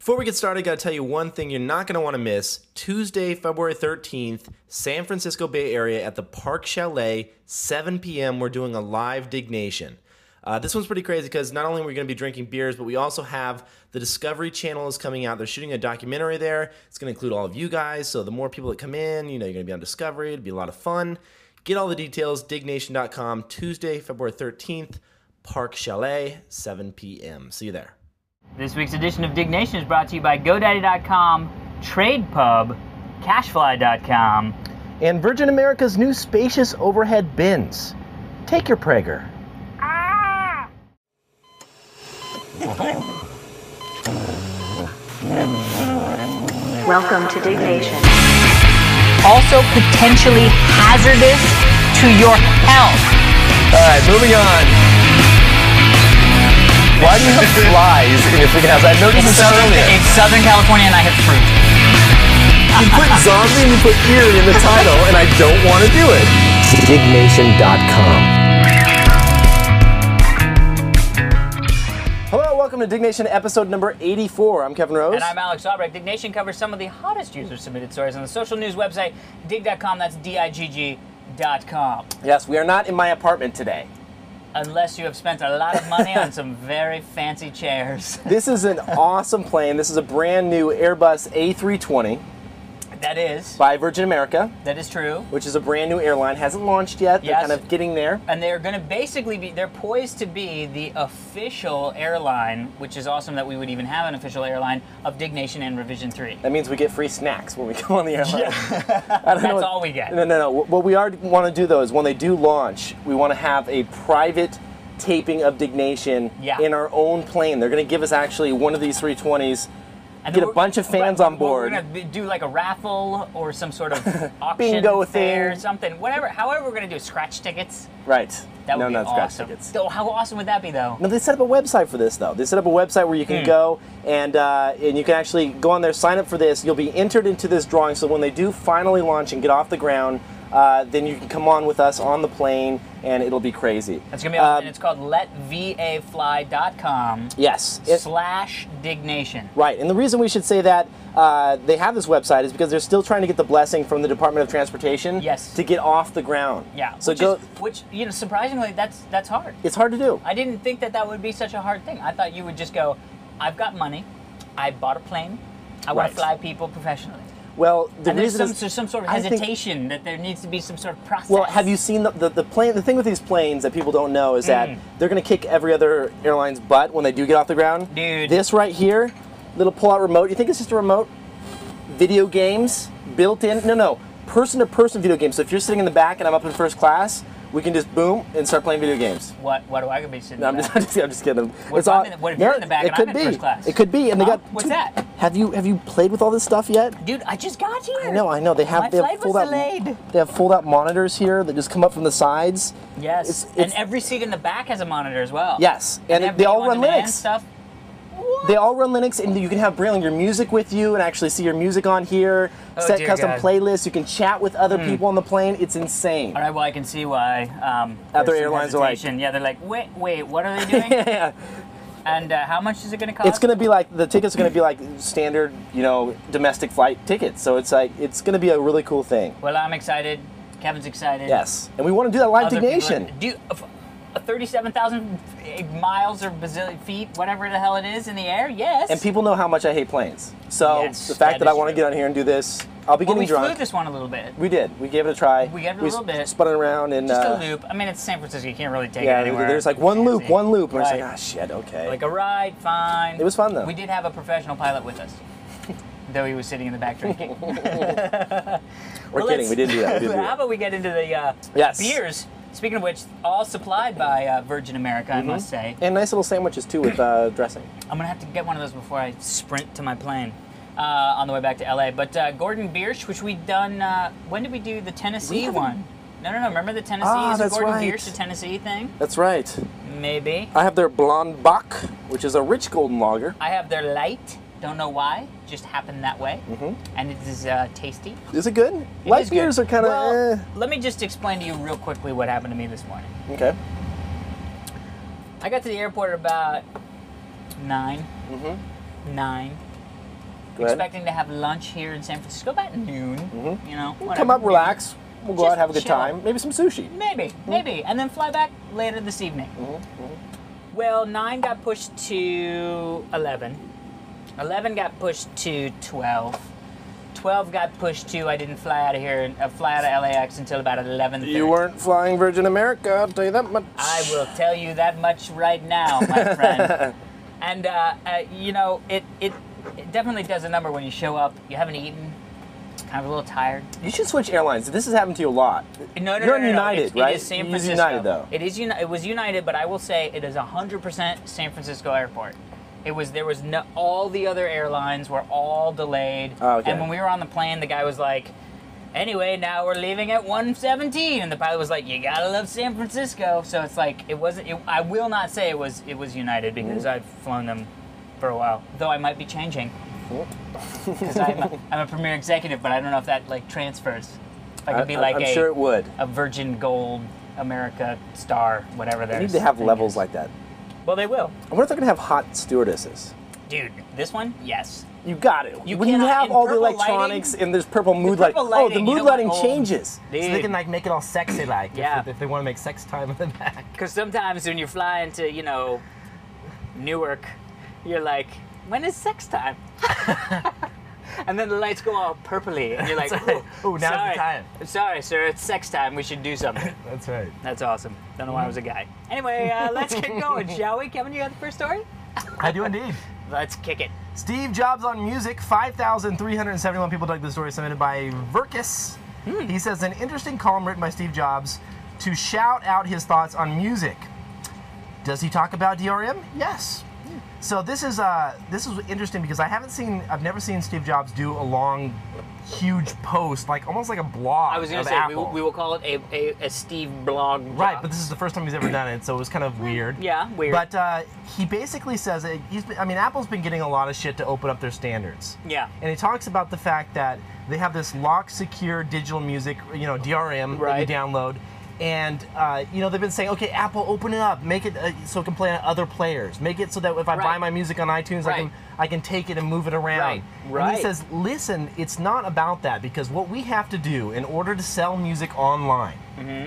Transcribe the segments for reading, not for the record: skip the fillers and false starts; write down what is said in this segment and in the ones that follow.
Before we get started, I gotta tell you one thing you're not gonna wanna miss. Tuesday, February 13th, San Francisco Bay Area at the Park Chalet, 7 p.m. We're doing a live Diggnation. This one's pretty crazy because not only are we gonna be drinking beers, but we also have the Discovery Channel is coming out. They're shooting a documentary there. It's gonna include all of you guys, so the more people that come in, you know, you're gonna be on Discovery. It'll be a lot of fun. Get all the details, diggnation.com, Tuesday, February 13th, Park Chalet, 7 p.m. See you there. This week's edition of Diggnation is brought to you by GoDaddy.com, TradePub, CashFly.com, and Virgin America's new spacious overhead bins. Take your Prager. Ah! Welcome to Diggnation. Also potentially hazardous to your health. All right, moving on. Why do you have flies in your freaking house? I noticed this earlier. It's Southern California and I have fruit. You put zombie and you put eerie in the title, and I don't want to do it. Diggnation.com. Hello, welcome to Diggnation episode number 84. I'm Kevin Rose. And I'm Alex Albrecht. Diggnation covers some of the hottest user-submitted stories on the social news website, dig.com. That's digg.com. Yes, we are not in my apartment today. Unless you have spent a lot of money on some very fancy chairs. This is an awesome plane. This is a brand new Airbus A320. That is. By Virgin America. That is true. Which is a brand new airline. Hasn't launched yet. Yes. They're kind of getting there. And they're going to basically be, they're poised to be the official airline, which is awesome that we would even have an official airline, of Diggnation and Revision 3. That means we get free snacks when we go on the airline. Yeah. That's all we get. No. What we want to do, though, is when they do launch, we want to have a private taping of Diggnation in our own plane. They're going to give us actually one of these 320s. And get a bunch of fans on board. We're going to do like a raffle or some sort of auction bingo fair, thing. Something. Whatever. However, we're going to do scratch tickets. Right. That would be not awesome. Scratch tickets. So how awesome would that be, though? No, they set up a website for this, though. They set up a website where you can go and you can actually go on there, sign up for this. You'll be entered into this drawing, so when they do finally launch and get off the ground, then you can come on with us on the plane, and it'll be crazy. It's going to be awesome, and it's called letvafly.com. Yes. /Diggnation. Right, and the reason we should say that they have this website is because they're still trying to get the blessing from the Department of Transportation to get off the ground. Yeah, so which you know, surprisingly, that's hard. It's hard to do. I didn't think that would be such a hard thing. I thought you would just go, I've got money, I bought a plane, I want to fly people professionally. Well, there's some sort of hesitation that there needs to be some sort of process. Well, have you seen the plane? The thing with these planes that people don't know is that they're going to kick every other airline's butt when they do get off the ground. Dude. This right here, little pull-out remote. You think it's just a remote? Video games built in? No. Person-to-person video games. So if you're sitting in the back and I'm up in first class, we can just boom and start playing video games. What do I be sitting? No, I'm just kidding. What if you're in the back and I'm in first class? It could be. And they got. What's that? Have you played with all this stuff yet? Dude, I just got here. I know. They have fold-out monitors here that just come up from the sides. Yes. And every seat in the back has a monitor as well. Yes. And they all run Linux. Stuff. What? They all run Linux, and you can have bring your music with you and actually see your music on here. Set custom playlists. You can chat with other people on the plane. It's insane. All right, well, I can see why other airlines are like, yeah, they're like, wait, what are they doing? Yeah. And how much is it going to cost? It's going to be like, the tickets are going to be like standard, domestic flight tickets. So it's going to be a really cool thing. Well, I'm excited. Kevin's excited. Yes, and we want to do that live Diggnation. 37,000 miles or bazillion feet, whatever the hell it is, in the air, yes. And people know how much I hate planes. So the fact that I want to get on here and do this, I'll be getting drunk. We flew this one a little bit. We did. We gave it a try. We gave it a little bit. Spun it around and just a loop. I mean, it's San Francisco. You can't really take it anywhere. Yeah, there's like one loop. And we're just like, ah, shit, okay. Like a ride, fine. It was fun though. We did have a professional pilot with us, though he was sitting in the back drinking. We're kidding. We didn't do that. How about we get into the beers? Speaking of which, all supplied by Virgin America, I must say. And nice little sandwiches, too, with dressing. I'm going to have to get one of those before I sprint to my plane on the way back to LA. But Gordon Biersch, which we've done, when did we do the Tennessee one? No. Remember the Tennessee? Is Gordon Biersch a Tennessee thing? That's right. Maybe. I have their Blonde Bock, which is a rich golden lager. I have their Light. Don't know why. Just happened that way. And it is tasty. Is it good? Light beers are kind of Let me just explain to you real quickly what happened to me this morning. Okay. I got to the airport at about 9. 9. expecting to have lunch here in San Francisco about noon. You know, whatever. Come up, relax. We'll go out, have a good chill. time. Maybe some sushi. Maybe. And then fly back later this evening. Well, 9 got pushed to 11. 11 got pushed to 12. 12 got pushed to, I didn't fly out of here, fly out of LAX until about 11:30. You weren't flying Virgin America, I'll tell you that much. I will tell you that much right now, my friend. And, you know, it definitely does a number when you show up, you haven't eaten, kind of a little tired. You should switch airlines. This has happened to you a lot. No, You're on United, right? It is San Francisco. Use United, though. It was United, but I will say it is 100% San Francisco Airport. There was no, all the other airlines were all delayed. Oh, okay. And when we were on the plane, the guy was like, anyway, now we're leaving at 1:17, and the pilot was like, you gotta love San Francisco. So it's like, I will not say it was United, because I've flown them for a while, though I might be changing. Because I'm a premier executive, but I don't know if that like transfers. If I could be like I'm sure it would. A Virgin Gold America Star, whatever They need to have levels like that. Well, they will. I wonder if they're going to have hot stewardesses. Dude, this one, yes. You got it. You when you cannot- have in all the purple electronics lighting- and there's purple mood lighting. purple Oh, the lighting, you mood know lighting what? changes. Dude. So they can like make it all sexy like. Yeah. If they want to make sex time in the back. Because sometimes when you're flying to, you know, Newark, you're like, when is sex time? And then the lights go all purpley, and you're like, Ooh, now's sorry, the time. Sorry, sir, it's sex time. We should do something. That's right. That's awesome. Don't know why I was a guy. Anyway, let's get going, shall we? Kevin, you got the first story? I do indeed. Let's kick it. Steve Jobs on music. 5,371 people dug the story submitted by Verkus. He says an interesting column written by Steve Jobs to shout out his thoughts on music. Does he talk about DRM? Yes. So this is interesting because I've never seen Steve Jobs do a long, huge post, like almost like a blog. I was going to of say, Apple. we will call it a Steve blog. Right, job. but this is the first time he's ever done it, so it was kind of weird. Yeah, weird. But he basically says that Apple's been getting a lot of shit to open up their standards. Yeah. And he talks about the fact that they have this lock secure digital music, DRM that you download. And, they've been saying, okay, Apple, open it up. Make it so it can play on other players. Make it so that if I buy my music on iTunes, I can take it and move it around. Right. And he says, listen, it's not about that, because what we have to do in order to sell music online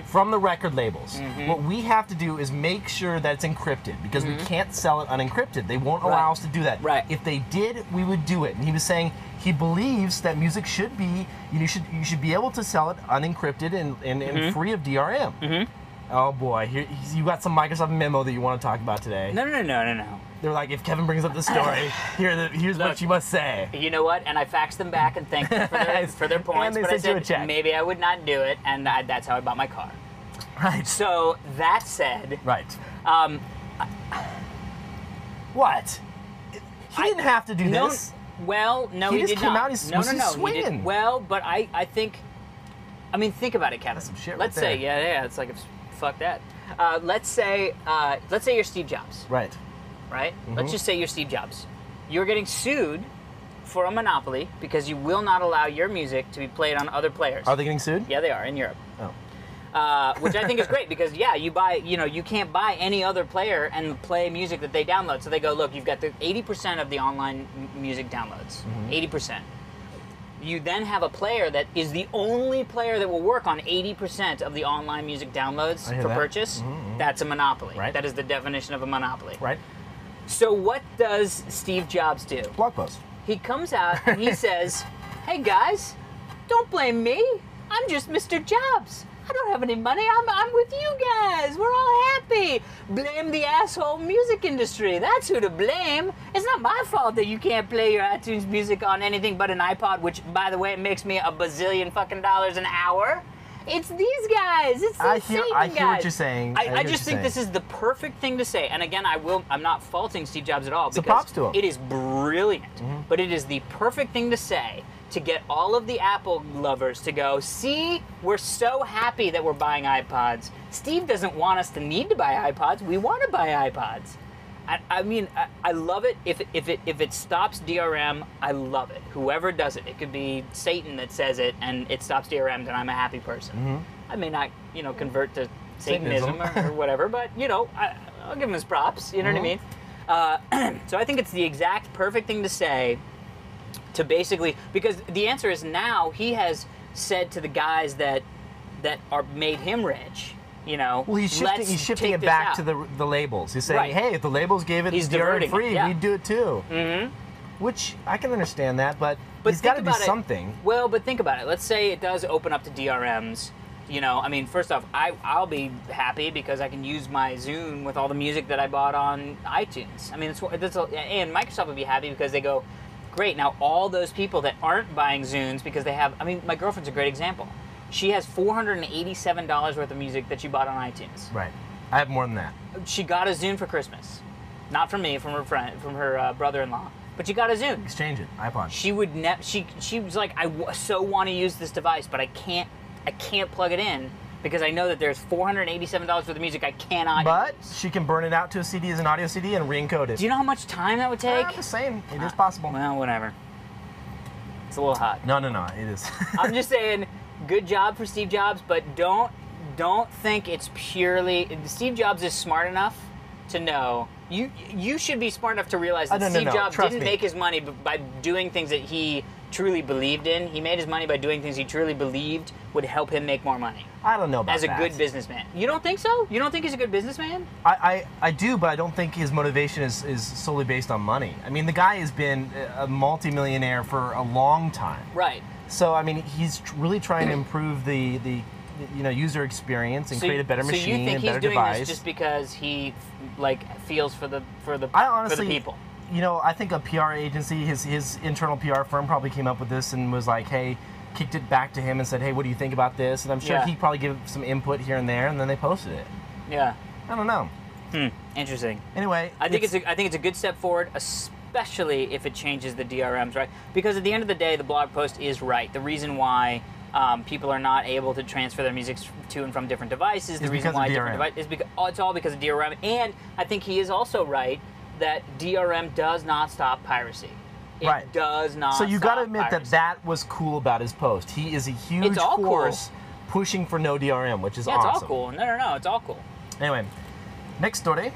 from the record labels, what we have to do is make sure that it's encrypted, because we can't sell it unencrypted. They won't allow us to do that. Right. If they did, we would do it. And he was saying he believes that music should be, you should be able to sell it unencrypted and free of DRM. Oh boy, you got some Microsoft memo that you want to talk about today. No. They're like, if Kevin brings up the story, here's what you must say. You know what? And I faxed them back and thanked them for their points, And they but I sent you a said check. maybe I would not do it, and that's how I bought my car. Right. So that said, Right. What? He didn't have to do this. Well, no, He he just did came not. out, he's no, swinging. He did. Well, but I think, think about it, Kevin. That's some shit Let's right say, there. it's like, fuck that. Let's say you're Steve Jobs. Right. Right? Let's just say you're Steve Jobs. You're getting sued for a monopoly because you will not allow your music to be played on other players. Are they getting sued? Yeah, they are in Europe. Oh. Which I think is great because you can't buy any other player and play music that they download. So they go, look, you've got the 80% of the online music downloads. 80%. You then have a player that is the only player that will work on 80% of the online music downloads for purchase. That's a monopoly. Right. That is the definition of a monopoly. Right. So what does Steve Jobs do? Blog post. He comes out and he says, hey guys, don't blame me. I'm just Mr. Jobs. I don't have any money. I'm with you guys. We're all happy. Blame the asshole music industry. That's who to blame. It's not my fault that you can't play your iTunes music on anything but an iPod, which, by the way, it makes me a bazillion fucking dollars an hour. It's these guys. It's the Satan guys. I hear what you're saying. I just think this is the perfect thing to say. And again, I'm not faulting Steve Jobs at all. So props to him. It is brilliant. But it is the perfect thing to say to get all of the Apple lovers to go, see, we're so happy that we're buying iPods. Steve doesn't want us to need to buy iPods. We want to buy iPods. I love it. If it stops DRM, I love it. Whoever does it. It could be Satan that says it and it stops DRM, then I'm a happy person. I may not, convert to Satanism or whatever, but, I'll give him his props. You know what I mean? So I think it's the exact perfect thing to say to basically, because the answer is now he has said to the guys that are made him rich, you know, well, he's shifting it back to the labels. He's saying, hey, if the labels gave it DRM free, we'd do it too. Mm-hmm. Which I can understand that, but he's got to do something. Well, but think about it. Let's say it does open up to DRMs. You know, I mean, first off, I'll be happy because I can use my Zune with all the music that I bought on iTunes. I mean, and Microsoft would be happy because they go, great, now all those people that aren't buying Zunes because they have, I mean, my girlfriend's a great example. She has $487 worth of music that she bought on iTunes. Right. I have more than that. She got a Zune for Christmas. Not from me, from her friend, from her brother-in-law. But she got a Zune. Exchange it. iPod. She would she was like, so want to use this device, but I can't plug it in because I know that there's $487 worth of music I cannot use. She can burn it out to a CD as an audio CD and re-encode it. Do you know how much time that would take? I'm just saying. It is possible. Well, whatever. It's a little hot. No, it is. I'm just saying, good job for Steve Jobs, but don't think it's purely... Steve Jobs is smart enough to know... You should be smart enough to realize that Steve Jobs didn't make his money by doing things that he truly believed in. He made his money by doing things he truly believed would help him make more money. I don't know about that. As a good businessman. You don't think so? You don't think he's a good businessman? I do, but I don't think his motivation is solely based on money. I mean, the guy has been a multimillionaire for a long time. Right. So, I mean, he's really trying to improve the user experience and create a better machine, a better device. So you think he's doing this just because he feels for the people? You know, I think a PR agency, his internal PR firm probably came up with this and was like, hey, kicked it back to him and said, hey, what do you think about this? And I'm sure he probably gave some input here and there, and then they posted it. Yeah. I don't know. Interesting. Anyway, I think it's a good step forward, especially if it changes the DRMs, right? Because at the end of the day, the blog post is right. The reason why people are not able to transfer their music to and from different devices, the reason why different devices, is because it's all because of DRM. And I think he is also right that DRM does not stop piracy. It does not. So you got to admit that was cool about his post. He is a huge force pushing for no DRM, which is awesome. Yeah, it's all cool. No, it's all cool. Anyway, next story.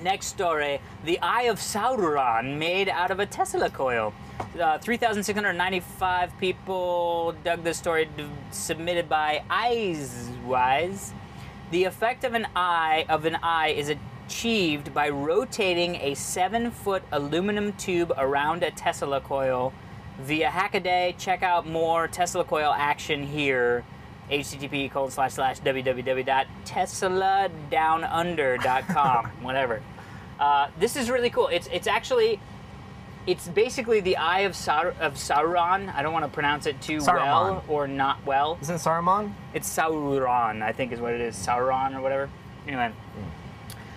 Next story, the Eye of Sauron made out of a Tesla coil. 3,695 people dug this story, submitted by Eyes. The effect of an eye is achieved by rotating a 7-foot aluminum tube around a Tesla coil via Hackaday. Check out more Tesla coil action here. http://www.tesladownunder.com. Whatever. This is really cool. It's basically the Eye of Sauron. I don't want to pronounce it too well or not well. Isn't it Saruman? It's Sauron, I think is what it is. Sauron or whatever. Anyway.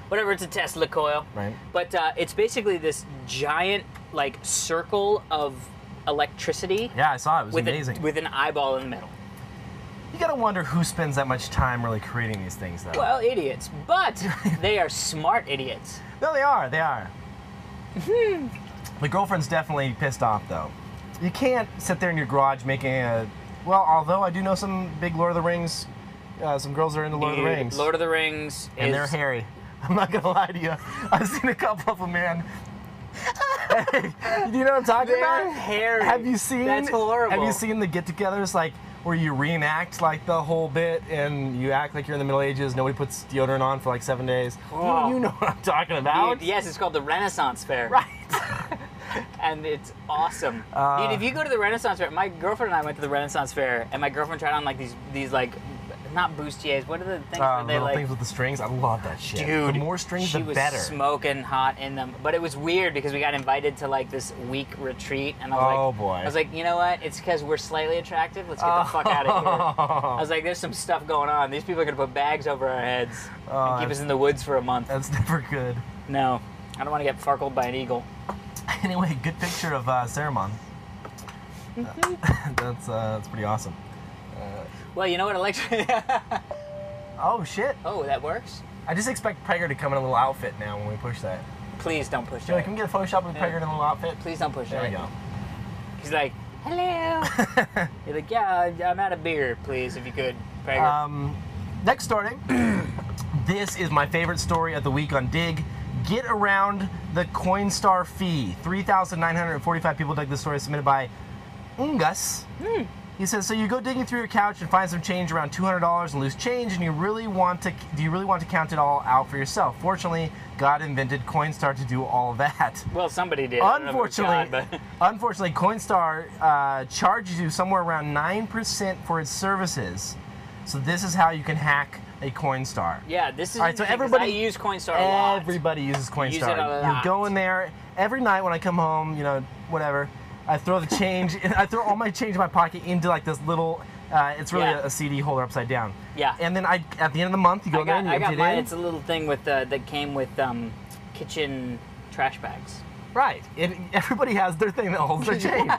Whatever, it's a Tesla coil. Right. But it's basically this giant, circle of electricity. Yeah, I saw it. It was amazing. With an eyeball in the middle. You gotta wonder who spends that much time really creating these things, though. Well, idiots. But they are smart idiots. No, they are. They are. The girlfriend's definitely pissed off, though. You can't sit there in your garage making a... Well, although I do know some big Lord of the Rings... some girls are into Lord of the Rings. Lord of the Rings and they're hairy. I'm not gonna lie to you. I've seen a couple of them, man. Hey, do you know what I'm talking about? They're hairy. Have you seen... That's horrible. Have you seen the get-togethers, where you reenact the whole bit and you act like you're in the Middle Ages, nobody puts deodorant on for 7 days? Oh. You know what I'm talking about. Yes, it's called the Renaissance Fair. Right. And it's awesome. Dude, if you go to the Renaissance Fair, my girlfriend and I went to the Renaissance Fair, and my girlfriend tried on these not bustiers. What are the things where they things with the strings? I love that shit. Dude, the more strings, the better. She was smoking hot in them. But it was weird because we got invited to this week retreat, and I was I was like, you know what? It's because we're slightly attractive. Let's get the fuck out of here. I was like, there's some stuff going on. These people are gonna put bags over our heads and keep us in the woods for a month. That's never good. No, I don't want to get farkled by an eagle. Anyway, good picture of Saruman. That's pretty awesome. Well, you know what, Alexa? Oh, shit. Oh, that works? I just expect Prager to come in a little outfit now when we push that. Please don't push Joey, that. can we get a Photoshop of Prager in a little outfit? Please don't push that. There we go. He's like, hello. You're like, yeah, I'm out of beer, please, if you could, Prager. Next story. This is my favorite story of the week on Dig. Get Around the Coinstar Fee. 3,945 people dug this story submitted by Ungus. He says, so you go digging through your couch and find some change around $200 and lose change, and do you really want to count it all out for yourself? Fortunately, God invented Coinstar to do all of that. Well, somebody did. Unfortunately, Coinstar charges you somewhere around 9% for its services. So this is how you can hack a Coinstar. Yeah, this is all right. So everybody I use Coinstar a lot. Everybody uses Coinstar. Use it a lot. You go in there every night when I come home. You know, whatever. I throw the change. I throw all my change in my pocket into like this little. It's really a CD holder upside down. Yeah. And then at the end of the month, you go there and you empty it in. It's a little thing with that came with kitchen trash bags. Right. Everybody has their thing that holds their change.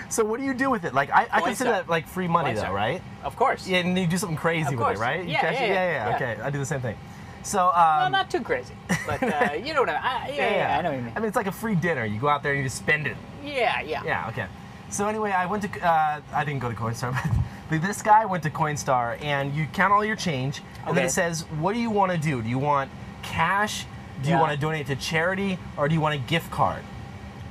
So what do you do with it? Like I consider that like free money though, right? Of course. Yeah, and you do something crazy with it, right? Yeah. Okay, I do the same thing. So well, not too crazy, but you know what I mean. I know what you mean. I mean, it's like a free dinner. You go out there and you just spend it. Yeah. Yeah. Okay. So anyway, I went to I didn't go to Coinstar, but this guy went to Coinstar, and you count all your change, and then it says, what do you want to do? Do you want cash? Do you want to donate to charity, or do you want a gift card?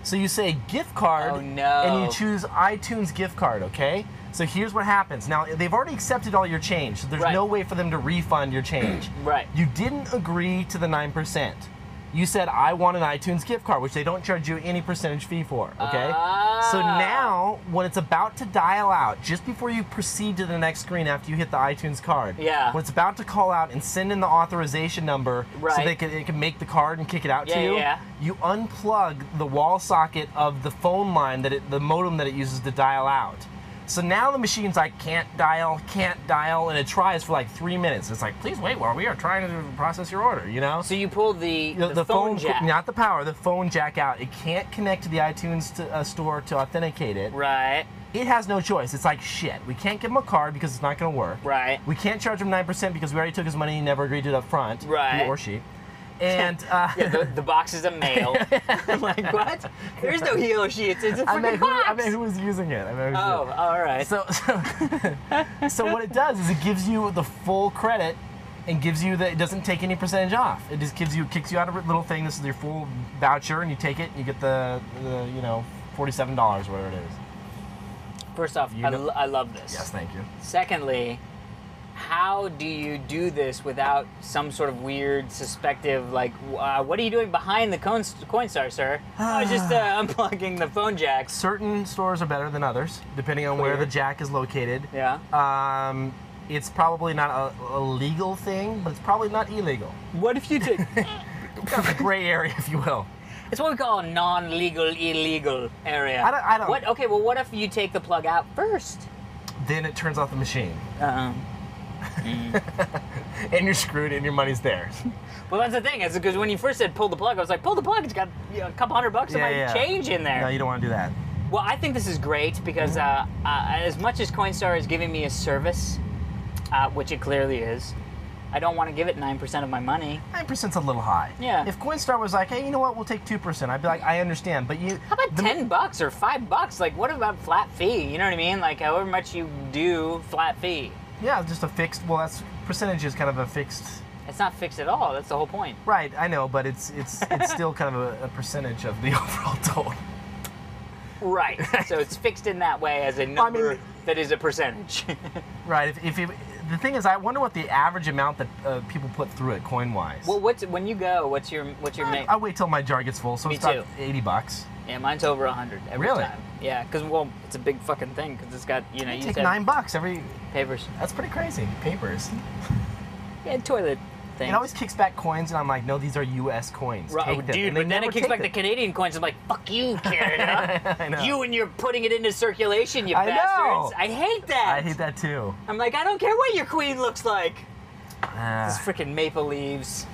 So you say gift card, and you choose iTunes gift card, okay? So here's what happens. Now, they've already accepted all your change, so there's no way for them to refund your change. Right. You didn't agree to the 9%. You said, I want an iTunes gift card, which they don't charge you any percentage fee for, okay? So now, when it's about to dial out, just before you proceed to the next screen after you hit the iTunes card, when it's about to call out and send in the authorization number so it can make the card and kick it out to you, you unplug the wall socket of the phone line, the modem that it uses to dial out. So now the machine's like, can't dial, and it tries for like 3 minutes. It's like, please wait while we are trying to process your order, you know? So you pull the phone jack. Not the power, the phone jack out. It can't connect to the iTunes store to authenticate it. Right. It has no choice. It's like, shit, we can't give him a card because it's not going to work. Right. We can't charge him 9% because we already took his money and he never agreed to it up front. Right. He or she. And the box is a mail. I'm like, what? There's no he or she. It's a freaking box. I mean, who was using it? All right. So what it does is it gives you the full credit and gives you it doesn't take any percentage off. It just kicks you out a little thing. This is your full voucher, and you take it and you get the $47, whatever it is. First off, I love this. Yes, thank you. Secondly, how do you do this without some sort of weird, suspective, like, what are you doing behind the Coinstar, sir? I was just unplugging the phone jack. Certain stores are better than others, depending on where the jack is located. Yeah. It's probably not a legal thing, but it's probably not illegal. What if you take... Kind of a gray area, if you will. It's what we call a non-legal, illegal area. I don't... Okay, well, what if you take the plug out first? Then it turns off the machine. And you're screwed and your money's there. Well, that's the thing, is because when you first said pull the plug, I was like, pull the plug, it's got a couple $100 of my change in there. No, you don't want to do that. Well, I think this is great because as much as Coinstar is giving me a service, which it clearly is, I don't want to give it 9% of my money. 9%'s a little high. Yeah. If Coinstar was like, hey, you know what, we'll take 2%, I'd be like, I understand, but you... How about $10 or $5? Like, what about flat fee? You know what I mean? Like, however much you do, flat fee. Yeah, just a fixed, well, percentage is kind of a fixed... It's not fixed at all. That's the whole point. Right, I know, but it's still kind of a percentage of the overall total. Right. So it's fixed in that way as a number that is a percentage. Right. The thing is, I wonder what the average amount that people put through it coin-wise. Well, when you go, what's your make? I wait till my jar gets full, so it's about $80. Yeah, mine's over 100 every really? time. Yeah, because it's a big fucking thing because it's got you take $9 every papers. That's pretty crazy. Papers. Yeah, toilet things. It always kicks back coins, and I'm like, no, these are U.S. coins. Right, dude. But then it kicks back the Canadian coins. I'm like, fuck you, Canada. I know. You and you're putting it into circulation, you bastards. I hate that. I hate that too. I'm like, I don't care what your queen looks like. This freaking maple leaves.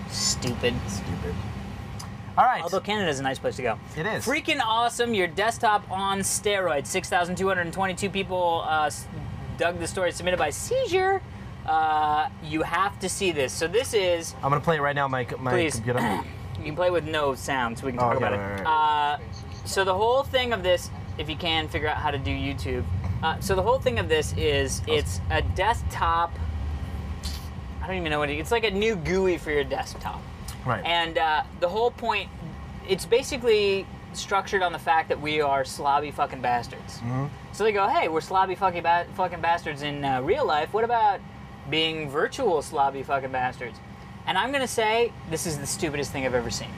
Stupid. All right. Although Canada's a nice place to go. It is. Freaking awesome. Your desktop on steroids. 6,222 people dug the story submitted by Seizure. You have to see this. So this is... I'm going to play it right now on my computer. You can play with no sound so we can talk about it. Right. So the whole thing of this, if you can figure out how to do YouTube, so the whole thing of this is it's a desktop... I don't even know what it's like a new GUI for your desktop. Right. And the whole point, it's basically structured on the fact that we are slobby fucking bastards. So they go, hey, we're slobby fucking bastards in real life. What about being virtual slobby fucking bastards? And I'm going to say this is the stupidest thing I've ever seen.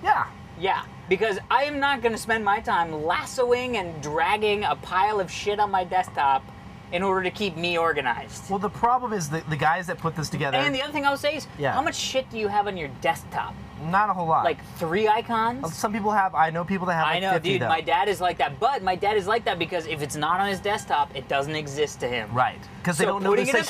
Yeah. Yeah, because I am not going to spend my time lassoing and dragging a pile of shit on my desktop in order to keep me organized. Well, the problem is the guys that put this together... And the other thing I would say is, how much shit do you have on your desktop? Not a whole lot. Like 3 icons? Some people have... I know people that have like 50, I know, dude, though. my dad is like that. But my dad is like that because if it's not on his desktop, it doesn't exist to him. Right. Because they So don't know putting the it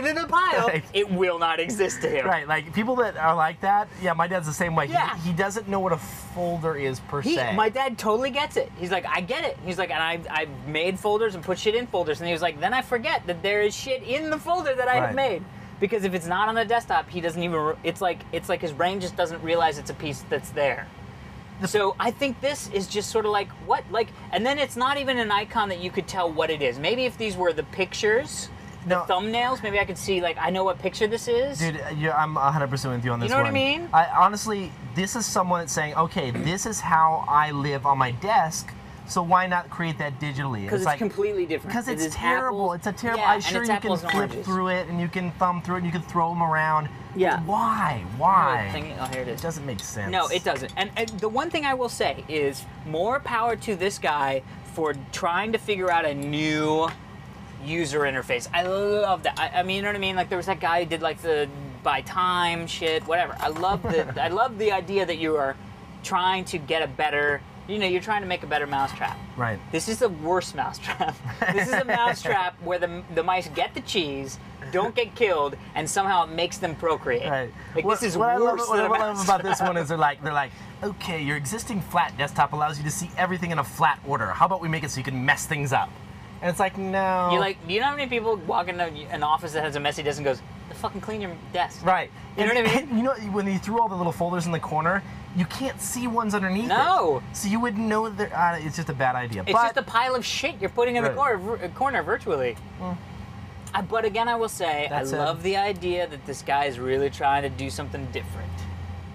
in a pile, Right. it will not exist to him. Right, like people that are like that, yeah, my dad's the same way. Yeah. He doesn't know what a folder is per se. My dad totally gets it. He's like, I get it. He's like, and I've made folders and put shit in folders. And he was like, then I forget that there is shit in the folder that I have made. Because if it's not on the desktop, he doesn't even, it's like his brain just doesn't realize it's a piece that's there. So I think this is just sort of like, what? Like, and then it's not even an icon that you could tell what it is. Maybe if these were the pictures, the thumbnails, maybe I could see, like, I know what picture this is. Dude, I'm 100% with you on this one. You know what I mean? Honestly, this is someone that's saying, okay, this is how I live on my desk, so why not create that digitally? Because it's like, completely different. Because it's terrible. It's a terrible... Yeah, I'm sure you can flip through it, and you can thumb through it, and you can throw them around. Yeah. Why? Oh, here it is. It doesn't make sense. No, it doesn't. And the one thing I will say is more power to this guy for trying to figure out a new user interface. I love that. I mean, you know what I mean? Like, there was that guy who did, like, the by time shit, whatever. I love the idea that you are trying to get a better... You know, you're trying to make a better mousetrap. Right. This is a worse mousetrap. This is a mousetrap where the mice get the cheese, don't get killed, and somehow it makes them procreate. Right. Like, this is worse than a What I love mousetrap. about this one is they're like, okay, your existing flat desktop allows you to see everything in a flat order. How about we make it so you can mess things up? And it's like, no. Do you know how many people walk into an office that has a messy desk and goes, fucking clean your desk? Right. You know what I mean? You know, when you threw all the little folders in the corner, you can't see ones underneath No. it. So you wouldn't know that it's just a bad idea. It's just a pile of shit you're putting in the corner virtually. But again, I will say, I love the idea that this guy is really trying to do something different.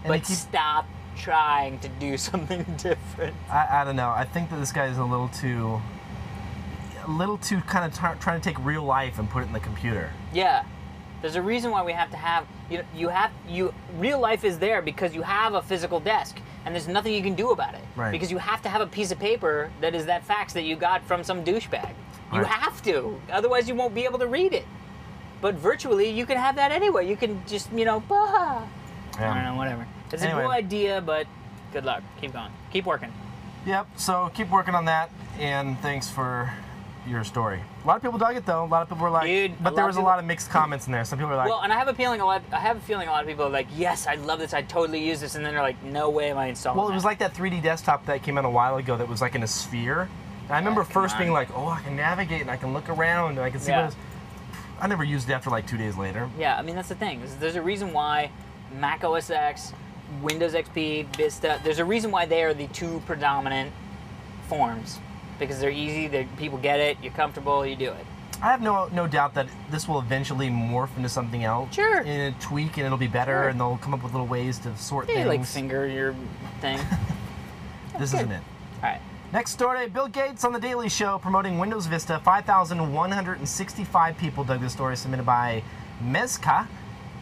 But stop trying to do something different. I don't know. I think that this guy is a little too kind of trying to take real life and put it in the computer. Yeah. There's a reason why we have to have, real life is there because you have a physical desk and there's nothing you can do about it. Right. Because you have to have a piece of paper that is that fax that you got from some douchebag. You have to, otherwise you won't be able to read it. But virtually, you can have that anyway. You can just, I don't know, whatever. It's a cool idea, but good luck. Keep going. Keep working. Yep, so keep working on that, and thanks for your story. A lot of people dug it though. A lot of people were like, dude, but there was a lot of mixed comments in there. Some people were like, well, and I have a feeling a lot of people are like, yes, I love this, I totally use this, and then they're like, no way am I installing well, it was like that 3D desktop that came out a while ago that was like in a sphere. And I remember first being like, oh, I can navigate and I can look around and I can see what it is. I never used it after like 2 days later. Yeah, I mean, that's the thing. There's a reason why Mac OS X, Windows XP, Vista, there's a reason why they are the two predominant forms. Because they're easy, people get it, you're comfortable, you do it. I have no doubt that this will eventually morph into something else. Sure. And a tweak, and it'll be better, and they'll come up with little ways to sort things. Like finger your thing. This isn't it. All right. Next story, Bill Gates on The Daily Show promoting Windows Vista. 5,165 people dug this story, submitted by Mezca.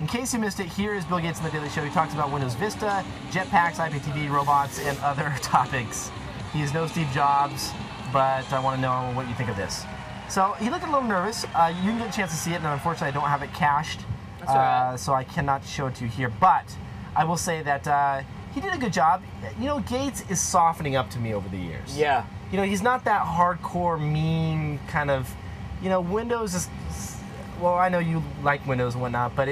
In case you missed it, here is Bill Gates on The Daily Show. He talks about Windows Vista, jetpacks, IPTV, robots, and other topics. He is no Steve Jobs, but I want to know what you think of this. So he looked a little nervous. You didn't get a chance to see it, and unfortunately I don't have it cached. That's all right. So I cannot show it to you here. But I will say that he did a good job. You know, Gates is softening up to me over the years. Yeah. You know, he's not that hardcore, mean kind of, Windows is, well, I know you like Windows and whatnot, but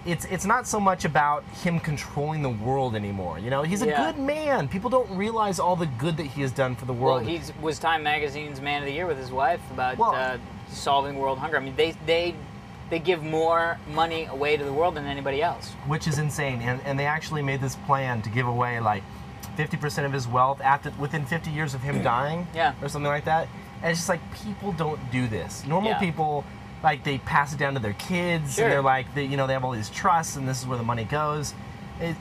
it's not so much about him controlling the world anymore. He's a good man. People don't realize all the good that he has done for the world. Well, he was Time Magazine's Man of the Year with his wife about solving world hunger. I mean, they give more money away to the world than anybody else. Which is insane. And they actually made this plan to give away like 50% of his wealth within 50 years of him dying. Yeah. Or something like that. And it's just like, people don't do this. Normal people like they pass it down to their kids, and they're like, they have all these trusts, and this is where the money goes.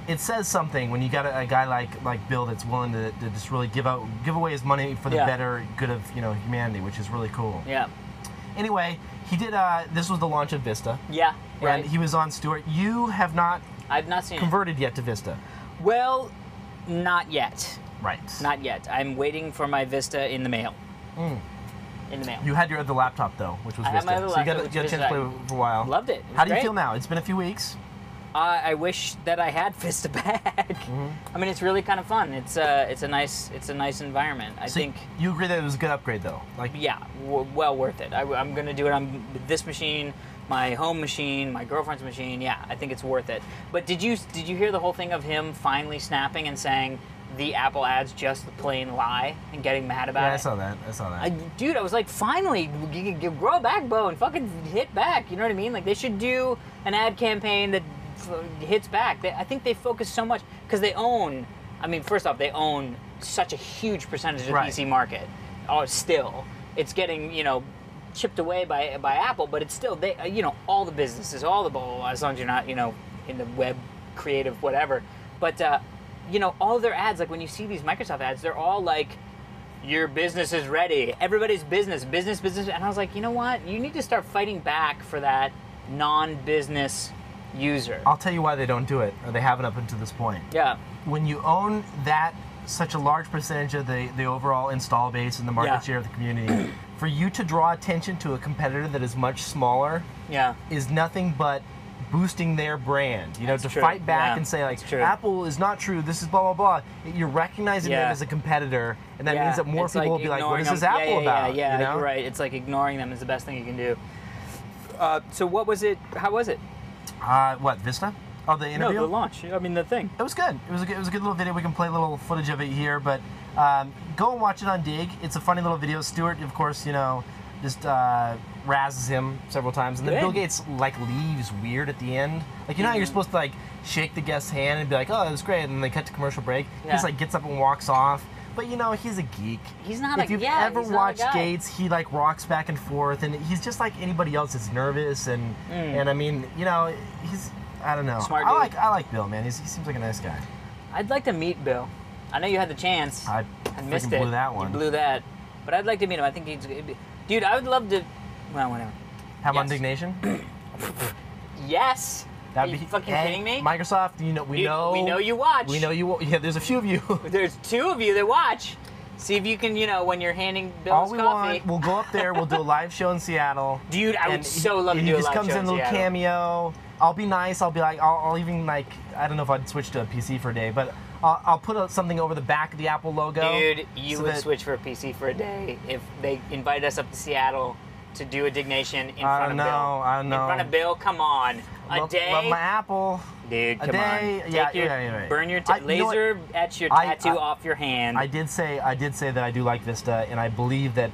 It says something when you got a guy like Bill that's willing to just really give away his money for the better good of humanity, which is really cool. Yeah. Anyway, he did. This was the launch of Vista. Yeah. Right. And he was on Stuart. You have not. I've not seen converted yet to Vista. Well, not yet. Right. Not yet. I'm waiting for my Vista in the mail. In the mail. You had your other laptop though, which was Vista. Had my other laptop, so you got a chance to play for a while. Loved it. How do you feel now? It's been a few weeks. I wish that I had Vista back. I mean, it's really kind of fun. It's a nice environment. I think you agree that it was a good upgrade though. Like yeah, well worth it. I'm gonna do it on this machine, my home machine, my girlfriend's machine. Yeah, I think it's worth it. But did you hear the whole thing of him finally snapping and saying the Apple ads just the plain lie and getting mad about it? Yeah, I saw that. Dude, I was like, finally, grow a backbone, fucking hit back. You know what I mean? Like they should do an ad campaign that hits back. I think they focus so much because they own. I mean, first off, they own such a huge percentage of the PC market. Oh, still, it's getting chipped away by Apple, but it's still they all the businesses, all the as long as you're not in the web creative whatever. But all of their ads, like when you see these Microsoft ads, they're all like, your business is ready. Everybody's business. And I was like, you know what? You need to start fighting back for that non-business user. I'll tell you why they don't do it, or they haven't up until this point. Yeah. When you own that such a large percentage of the overall install base and the market share of the community, for you to draw attention to a competitor that is much smaller is nothing but boosting their brand. To fight back and say like, Apple is not true, this is blah, blah, blah. You're recognizing them as a competitor, and that means that more people will be like, what is this Apple about? Yeah, you're right. It's like ignoring them is the best thing you can do. So what was it? How was it? What, Vista? Oh, the interview? No, the launch. I mean, the thing. It was good. It was a good little video. We can play a little footage of it here, but go and watch it on Dig. It's a funny little video. Stuart, of course, just razzes him several times, and then Bill Gates leaves weird at the end. Like how you're supposed to shake the guest's hand and be like, oh, that was great, and then they cut to commercial break. He just gets up and walks off. But he's a geek. He's not if you've ever watched Gates, he rocks back and forth, and he's just like anybody else that's nervous and I mean, he's, I don't know. Smart dude. I like Bill, man. He seems like a nice guy. I'd like to meet Bill. I know you had the chance. I missed it. Blew that one. You blew that. But I'd like to meet him. I think dude, I would love to. Well, whatever. Have on Diggnation? Yes. Are you fucking kidding me? Microsoft, we know you watch. We know you. Yeah, there's a few of you. There's two of you that watch. See if you can, when you're handing Bill his coffee. We'll go up there. We'll do a live show in Seattle. Dude, I would so love to do a live show in Seattle. He just comes in a little cameo. I'll be nice. I'll be like, I'll even I don't know if I'd switch to a PC for a day, but I'll put something over the back of the Apple logo. Dude, you would switch for a PC for a day if they invited us up to Seattle to do a Diggnation in front of Bill. I know. In front of Bill, come on. A day. Love my Apple. Dude, come on. Yeah. Burn your laser etch your tattoo off your hand. I did say that I do like Vista, and I believe that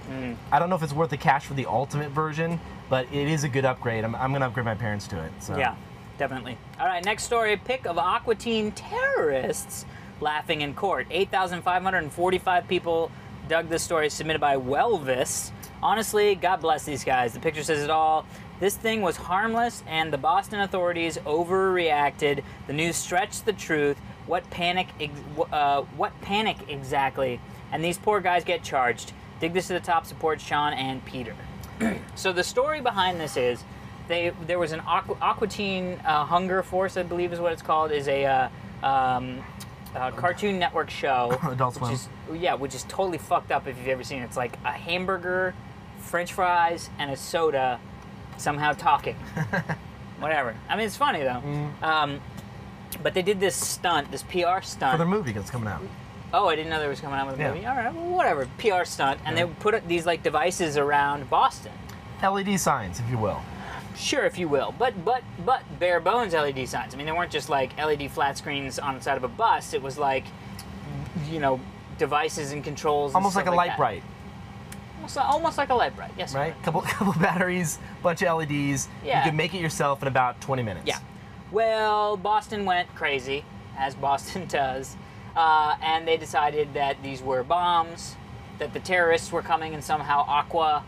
I don't know if it's worth the cash for the ultimate version, but it is a good upgrade. I'm going to upgrade my parents to it. So. Yeah, definitely. All right, next story: pic of Aqua Teen terrorists laughing in court. 8,545 people dug this story, submitted by Welvis. Honestly, God bless these guys. The picture says it all. This thing was harmless, and the Boston authorities overreacted. The news stretched the truth. What panic exactly? And these poor guys get charged. Dig this to the top. Support Sean and Peter. So the story behind this is, there was an Aqua Teen Hunger Force, I believe is what it's called, is a Cartoon Network show. Adult Swim. Which is totally fucked up if you've ever seen it. It's like a hamburger, French fries, and a soda somehow talking. Whatever. I mean, it's funny though. But they did this stunt, this PR stunt. For the movie that's coming out. Oh, I didn't know they was coming out with a movie. All right, well, whatever. PR stunt. And they put these devices around Boston. LED signs, if you will. Sure, if you will. But bare bones LED signs. I mean, they weren't just LED flat screens on the side of a bus. It was devices and controls. Almost like a light bright. Almost like a light bright, yes. Right? Couple batteries, bunch of LEDs. Yeah. You can make it yourself in about 20 minutes. Yeah. Well, Boston went crazy, as Boston does, and they decided that these were bombs, that the terrorists were coming, and somehow Aqua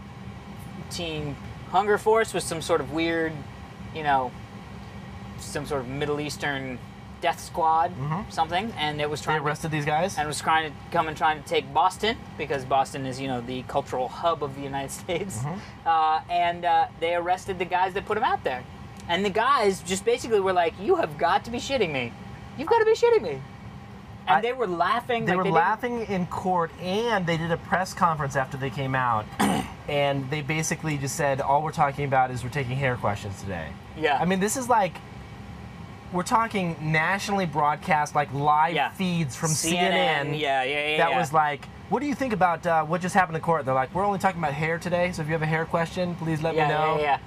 Teen Hunger Force was some sort of weird, you know, some sort of Middle Eastern death squad, something, and it was trying. They arrested these guys, and was trying to take Boston because Boston is, you know, the cultural hub of the United States, and they arrested the guys that put them out there, and the guys just basically were like, "You have got to be shitting me! You've got to be shitting me!" And they were laughing. They were laughing in court, and they did a press conference after they came out, and they basically just said, "All we're talking about is we're taking hair questions today." Yeah. I mean, this is like. We're talking nationally broadcast, like live feeds from CNN. Yeah. That was like, what do you think about what just happened in court? They're like, we're only talking about hair today, so if you have a hair question, please let me know. Yeah.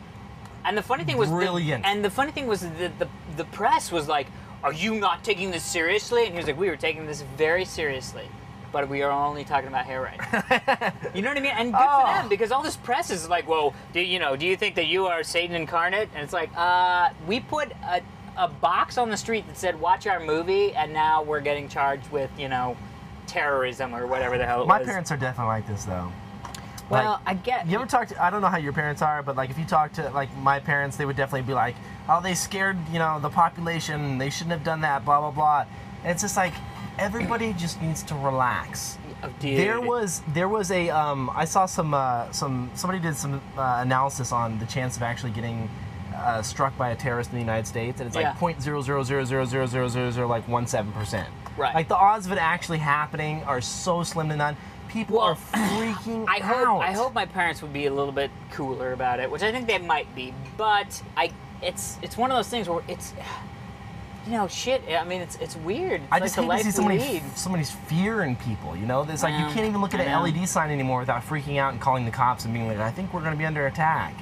And the funny thing was, brilliant. The press was like, "Are you not taking this seriously?" And he was like, "We were taking this very seriously, but we are only talking about hair right now." You know what I mean? And good for them, because all this press is like, "Well, do you think that you are Satan incarnate?" And it's like, we put a box on the street that said, "Watch our movie," and now we're getting charged with, you know, terrorism or whatever the hell it was. My parents are definitely like this, though. Well, like, I get. You ever talk to? I don't know how your parents are, but like if you talk to like my parents, they would definitely be like, "Oh, they scared, you know, the population. They shouldn't have done that." Blah blah blah. And it's just like everybody just needs to relax. Oh, dude. There was a I saw somebody did some analysis on the chance of actually getting struck by a terrorist in the United States, and it's like 0.0000000 like 17%. Right. Like the odds of it actually happening are so slim to none. People are freaking out. I hope my parents would be a little bit cooler about it, which I think they might be. But it's one of those things where it's, you know, shit. I mean, it's weird. It's I just like hate to see somebody's fear in people. You know, it's like you can't even look at an LED sign anymore without freaking out and calling the cops and being like, "I think we're going to be under attack."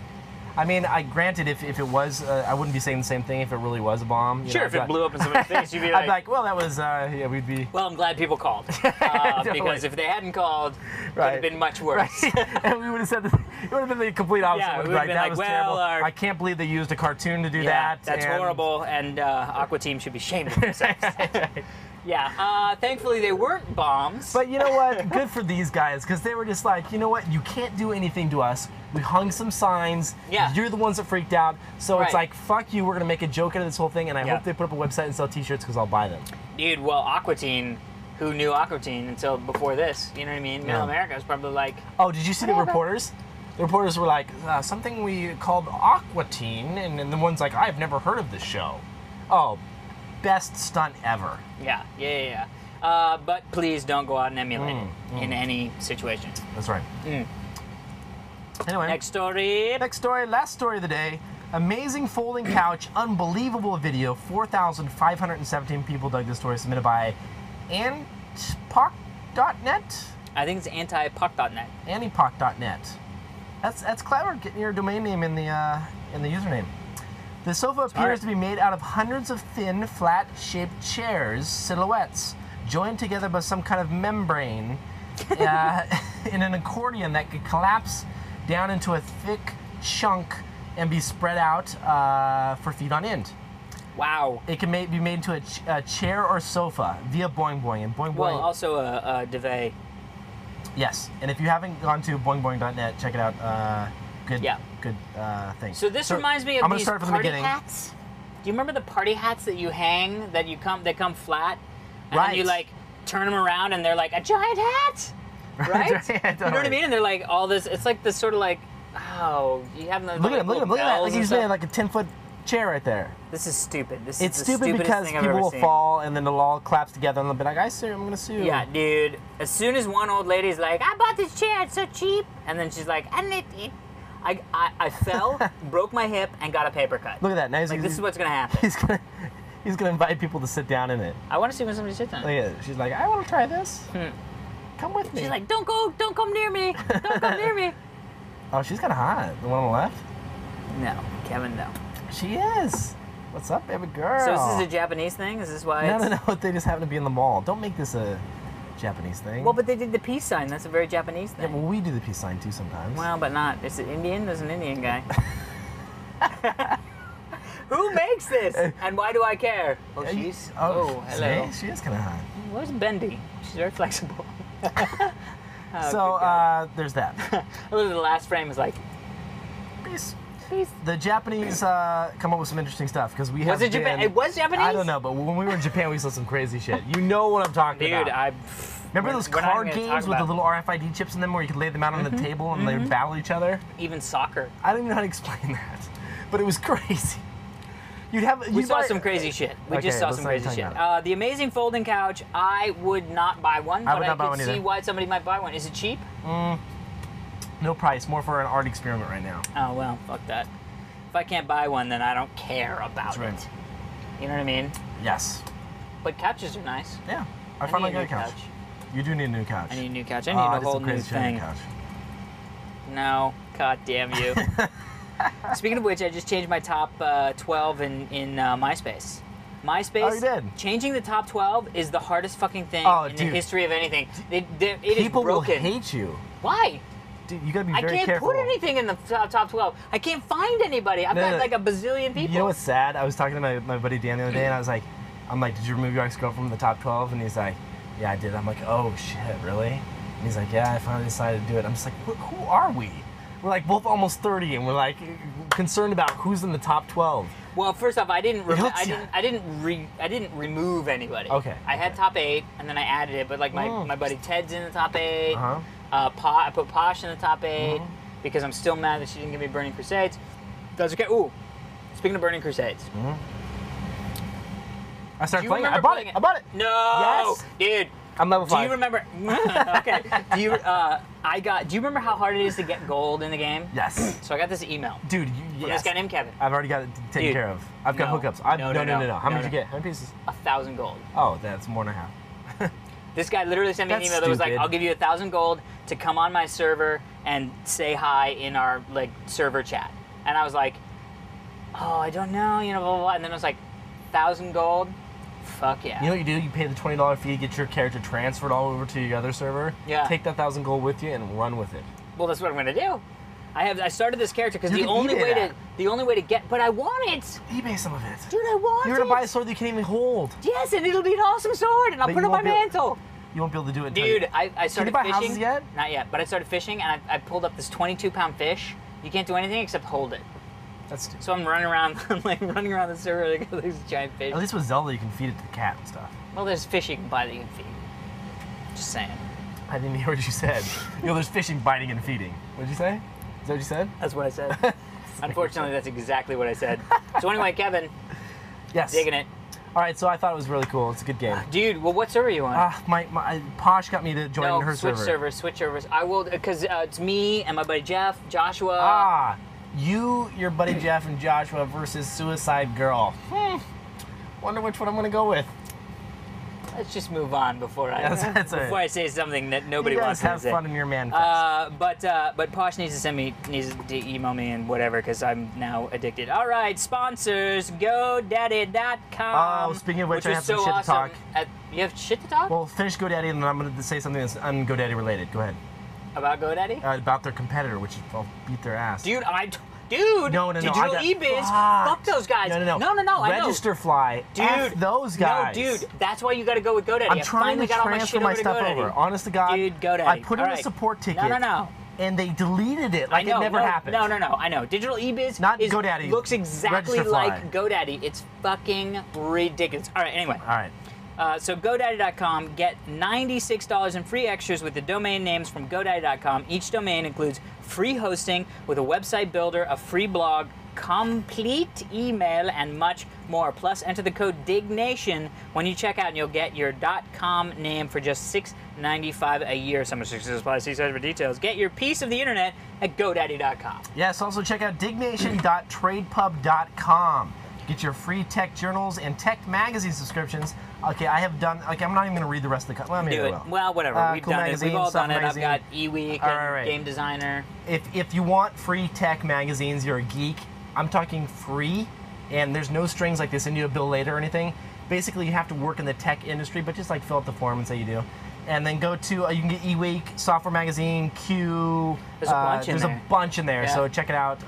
I mean, granted, if it was, I wouldn't be saying the same thing if it really was a bomb. Sure, if it blew up in somebody's face, you'd be like... I'd be like, well, that was, we'd be... Well, I'm glad people called. Because if they hadn't called, it would have been much worse. Right. And we would have said, it would have been the complete opposite. Yeah, It would we would have been that like, was well, terrible. I can't believe they used a cartoon to do that. That's horrible, and Aqua Teen should be ashamed of themselves. Yeah, thankfully they weren't bombs. But you know what? Good for these guys, because they were just like, you know what? You can't do anything to us. We hung some signs. Yeah. You're the ones that freaked out. So it's like, fuck you. We're going to make a joke out of this whole thing, and I hope they put up a website and sell t-shirts because I'll buy them. Dude, well, Aqua Teen, who knew Aqua Teen until before this? You know what I mean? Middle America was probably like... Oh, did you see the reporters? The reporters were like, something we called Aqua Teen, and then the one's like, I've never heard of this show. Oh, best stunt ever. Yeah. But please don't go out and emulate it in any situation. That's right. Anyway. Next story, last story of the day. Amazing folding couch, unbelievable video. 4,517 people dug this story, submitted by antipoc.net. I think it's antipoc.net. Antipoc.net. That's clever, getting your domain name in the username. The sofa appears to be made out of hundreds of thin, flat-shaped chairs, silhouettes, joined together by some kind of membrane in an accordion that could collapse down into a thick chunk and be spread out for feet on end. Wow. It can be made into a chair or sofa via Boing Boing. And Boing Boing... Well, also a duvet. Yes. And if you haven't gone to boingboing.net, check it out. Good thing. So this reminds me of these start from the beginning. hats. Do you remember the party hats that you hang, that come flat? And then you, like, turn them around and they're like a giant hat? Right? Yeah, totally. You know what I mean? And they're like all this, it's like this sort of like, you have the Look at that. Like he's made like a 10-foot chair right there. This is stupid. It's stupid because people will fall and then it'll all collapse together and they'll be like, I'm going to sue. Yeah, dude. As soon as one old lady's like, I bought this chair, it's so cheap. And then she's like, I fell, broke my hip, and got a paper cut. Look at that. Now this is what's going to happen. He's gonna invite people to sit down in it. I want to see when somebody sits down. Look at it. She's like, I want to try this. Come with me. She's like, don't come near me. Don't come near me. Oh, she's kind of hot. The one on the left? No, Kevin, no. She is. What's up, baby girl? So this is a Japanese thing? Is this why No. They just happen to be in the mall. Don't make this a Japanese thing. Well, but they did the peace sign. That's a very Japanese thing. Yeah, well, we do the peace sign too sometimes. Well, but not. Is it Indian? There's an Indian guy. Who makes this? And why do I care? Oh, she's... Oh, hello. See? She is kind of hot. Where's Bendy? She's very flexible. So, there's that. The last frame is like... Peace. Peace. The Japanese come up with some interesting stuff because we have. Was it Japan? It was Japanese? I don't know, but when we were in Japan, we saw some crazy shit. You know what I'm talking about. Dude, Remember those card games with the little RFID chips in them where you could lay them out on the table and they would battle each other? Even soccer. I don't even know how to explain that, but it was crazy. We saw some crazy shit. We just saw some crazy shit. The amazing folding couch. I would not buy one, but I could see why somebody might buy one. Is it cheap? No price. More for an art experiment right now. Oh well, fuck that. If I can't buy one, then I don't care about it. You know what I mean? Yes. But couches are nice. Yeah. I finally got a couch. You do need a new couch. I need a new couch. I need a whole new thing. Couch. No. God damn you. Speaking of which, I just changed my top 12 in MySpace. MySpace, oh, you did? Changing the top 12 is the hardest fucking thing in the history of anything. It is People broken. will hate you. Why? Dude, you gotta be very careful. I can't put anything in the top 12. I can't find anybody. I've got like a bazillion people. You know what's sad? I was talking to my buddy Dan the other day, and I was like, did you remove your ex-girlfriend from the top 12? And he's like, yeah, I did. I'm like, oh shit, really? And he's like, yeah, I finally decided to do it. I'm just like, who are we? We're like both almost 30, and we're like concerned about who's in the top 12. Well, first off, I didn't remove anybody. Okay. I had top 8, and then I added it. But like my buddy Ted's in the top 8. I put Posh in the top 8 because I'm still mad that she didn't give me Burning Crusades. That's okay. Ooh, speaking of Burning Crusades. I started playing it. I bought it. No. Yes. Dude. I'm level 5. Do you remember? Okay. Do you remember how hard it is to get gold in the game? Yes. So I got this email. Dude, from this guy named Kevin. I've already got it taken care of. I've got hookups. No. How many did you get? How many pieces? 1,000 gold. Oh, that's more than half. This guy literally sent me an email that was like, "I'll give you 1,000 gold to come on my server and say hi in our like server chat." And I was like, "Oh, I don't know, blah blah blah." And then I was like, 1,000 gold. Fuck yeah. You know what you do? You pay the $20 fee, get your character transferred all over to your other server. Yeah. Take that 1,000 gold with you and run with it. Well, that's what I'm gonna do. I started this character because the only way to get, but I want it. eBay some of it. Dude, I want it. You're gonna buy a sword that you can't even hold. Yes, and it'll be an awesome sword, and I'll put it on my mantle. You won't be able to do it. Dude, I started fishing. Can you buy houses yet? Not yet, but I started fishing, and I pulled up this 22-pound fish. You can't do anything except hold it. That's stupid. So I'm running around, running around the server like these giant fish. At least with Zelda, you can feed it to the cat and stuff. Well, there's fish you can buy that you can feed. Just saying. I didn't hear what you said. There's fishing, biting, and feeding. What did you say? Is that what you said? That's what I said. Unfortunately, that's exactly what I said. So anyway, Kevin. Yes. Digging it. All right, so I thought it was really cool. It's a good game. Dude, well, what server are you on? My Posh got me to join her server. Switch servers. I will, because it's me and my buddy Jeff, Joshua. Your buddy Jeff, and Joshua versus Suicide Girl. Wonder which one I'm gonna go with. Let's just move on before I say something that nobody wants to say. Have fun in your man fest. But Posh needs to email me and whatever because I'm now addicted. All right, sponsors, GoDaddy.com. Oh, speaking of which I have some shit to talk. You have shit to talk? Well, finish GoDaddy and then I'm going to say something that's un-GoDaddy related. Go ahead. About GoDaddy? About their competitor, which I'll beat their ass. Dude, no. Digital eBiz, fuck those guys. No. Registerfly, dude, F those guys. No, dude, that's why you got to go with GoDaddy. I'm trying to transfer my stuff over. Honest to God, dude, GoDaddy. I put in a support ticket. No. And they deleted it like it never happened. No, I know. Digital eBiz GoDaddy. Looks exactly like GoDaddy. It's fucking ridiculous. All right, anyway. All right. So GoDaddy.com, get $96 in free extras with the domain names from GoDaddy.com. Each domain includes free hosting with a website builder, a free blog, complete email, and much more. Plus, enter the code Diggnation when you check out, and you'll get your .com name for just $6.95 a year. Some restrictions apply. See site for details. Get your piece of the internet at GoDaddy.com. Yes, also check out Diggnation.tradepub.com. Get your free tech journals and tech magazine subscriptions. Okay, I have done. Okay, I'm not even going to read the rest of the. Well, maybe do it. Well, whatever. We've done it. We've all done it. I've got eWeek and Game Designer. If you want free tech magazines, you're a geek. I'm talking free, and there's no strings like they send you a bill later or anything. Basically, you have to work in the tech industry, but just like fill out the form and say you do. And then go to, you can get eWeek, Software Magazine, Q. There's a bunch in there. Yeah. So check it out.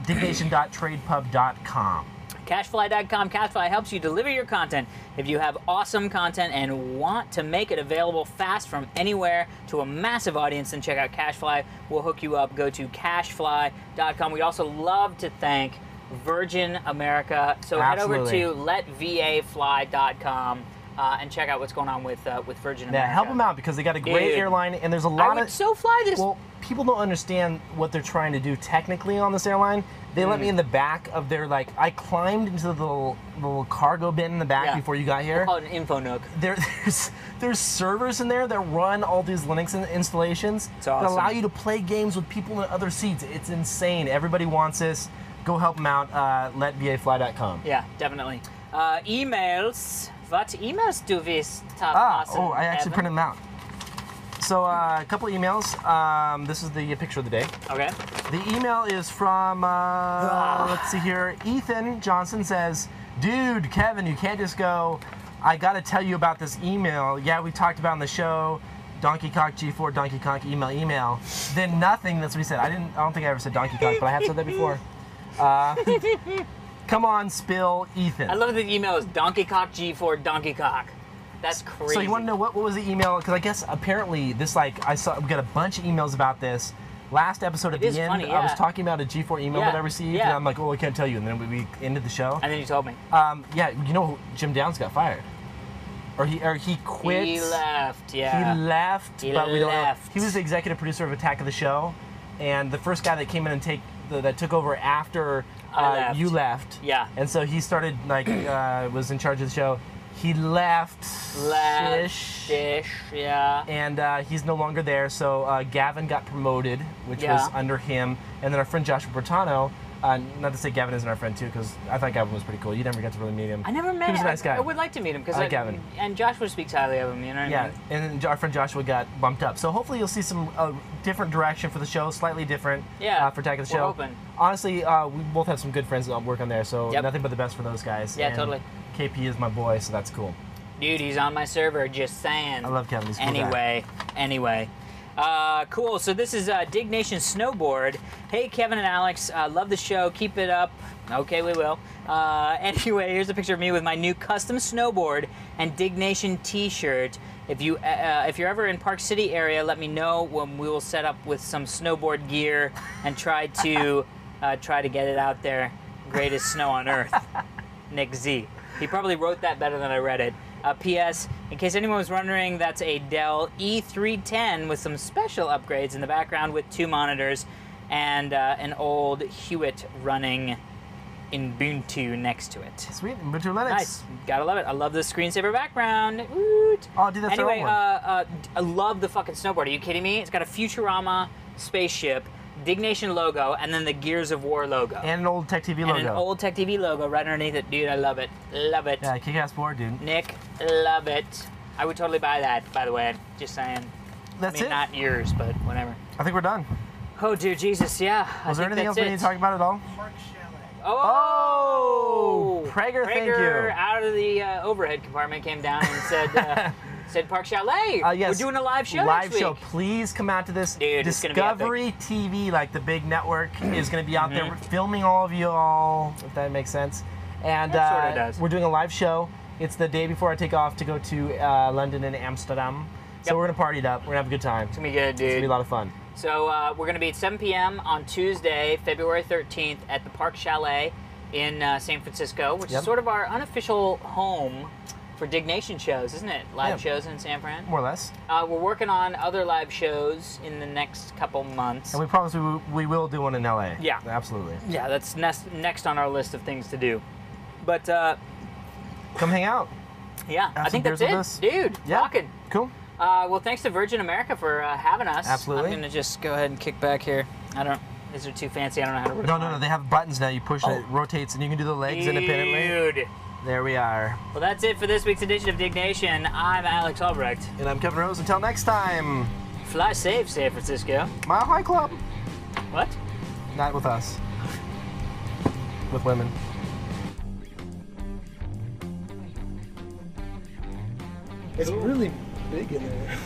Diggnation.tradepub.com. Cashfly.com. Cashfly helps you deliver your content. If you have awesome content and want to make it available fast from anywhere to a massive audience, then check out Cashfly. We'll hook you up. Go to Cashfly.com. We'd also love to thank Virgin America. So head over to LetVAFly.com. And check out what's going on with Virgin America. Yeah, help them out because they got a great airline, and there's a lot I would so fly this. Well, people don't understand what they're trying to do technically on this airline. They let me in the back of their, like, I climbed into the little cargo bin in the back before you got here. We'll call it an info nook. There's servers in there that run all these Linux installations that allow you to play games with people in other seats. It's insane. Everybody wants this. Go help them out. LetVAFly.com. Yeah, definitely. Emails. What emails do we start? I actually printed them out. So a couple of emails. This is the picture of the day. Okay. The email is from, let's see here, Ethan Johnson says, dude, Kevin, you can't just go, I got to tell you about this email. Yeah, we talked about on the show, Donkey Cock G4, Donkey Cock email. Then nothing, that's what he said. I don't think I ever said Donkey Cock, but I have said that before. Come on, spill, Ethan. I love that the email is Donkey Cock G4 Donkey Cock. That's crazy. So you want to know what was the email? Because I guess apparently this, like, we got a bunch of emails about this. Last episode at the end, funny, I was talking about a G4 email that I received, and I'm like, oh, I can't tell you. And then we ended the show. And then you told me. Yeah, you know, Jim Downs got fired. Or he quit. He left, yeah. He left. We don't know. He was the executive producer of Attack of the Show, and the first guy that came in and that took over after you left. Yeah. And so he started, like, was in charge of the show. He left. Yeah. And he's no longer there, so Gavin got promoted, which was under him. And then our friend Joshua Bertano, not to say Gavin isn't our friend too, because I thought Gavin was pretty cool. You never got to really meet him. I never met him. He was a nice guy. I would like to meet him, because Gavin. And Joshua speaks highly of him, you know what I mean? Yeah, and our friend Joshua got bumped up. So hopefully you'll see some different direction for the show, slightly different for Attack of the Show. Hoping. Honestly, we both have some good friends that work on there, so nothing but the best for those guys. Yeah, and totally. KP is my boy, so that's cool. Dude, he's on my server, just saying. I love Kevin. He's a cool guy. Anyway. Cool, so this is Diggnation Snowboard. Hey, Kevin and Alex, love the show. Keep it up. Okay, we will. Anyway, here's a picture of me with my new custom snowboard and Diggnation t-shirt. If you're ever in Park City area, let me know when we will set up with some snowboard gear and try to get it out there. Greatest snow on earth. Nick Z. He probably wrote that better than I read it. P.S. In case anyone was wondering, that's a Dell E310 with some special upgrades in the background with 2 monitors and an old Hewitt running Ubuntu next to it. Sweet, Ubuntu Linux. Nice, gotta love it. I love the screensaver background. Woot. Oh, dude, that's anyway, I love the fucking snowboard. Are you kidding me? It's got a Futurama spaceship, Diggnation logo, and then the Gears of War logo. And an old Tech TV logo. And an old Tech TV logo right underneath it. Dude, I love it. Love it. Yeah, kick-ass board, dude. Nick, love it. I would totally buy that, by the way. Just saying. That's I mean, not yours, but whatever. I think we're done. Oh, dude, Jesus, yeah. Was there anything else we need to talk about at all? Oh! Prager, thank you. Out of the overhead compartment came down and said... said Park Chalet. Yes. We're doing a live show next week. Please come out to this. Dude, Discovery TV, like the big network, is going to be out there filming all of you all, if that makes sense. And sort of does. We're doing a live show. It's the day before I take off to go to London and Amsterdam. So we're going to party it up. We're going to have a good time. It's going to be good, dude. It's going to be a lot of fun. So we're going to be at 7 p.m. on Tuesday, February 13th at the Park Chalet in San Francisco, which is sort of our unofficial home for Diggnation shows, isn't it? Live shows in San Fran? More or less. We're working on other live shows in the next couple months. And we promise we will do one in LA. Yeah. Absolutely. Yeah, that's next on our list of things to do. But, come hang out. Yeah, I think that's it. Dude, rocking. Cool. Well, thanks to Virgin America for having us. Absolutely. I'm going to just go ahead and kick back here. These are too fancy. I don't know how to recline. No. They have buttons now. You push and it rotates, and you can do the legs independently. Dude. There we are. Well, that's it for this week's edition of Diggnation. I'm Alex Albrecht. And I'm Kevin Rose. Until next time. Fly safe, San Francisco. Mile High Club. What? Not with us. With women. It's really big in there.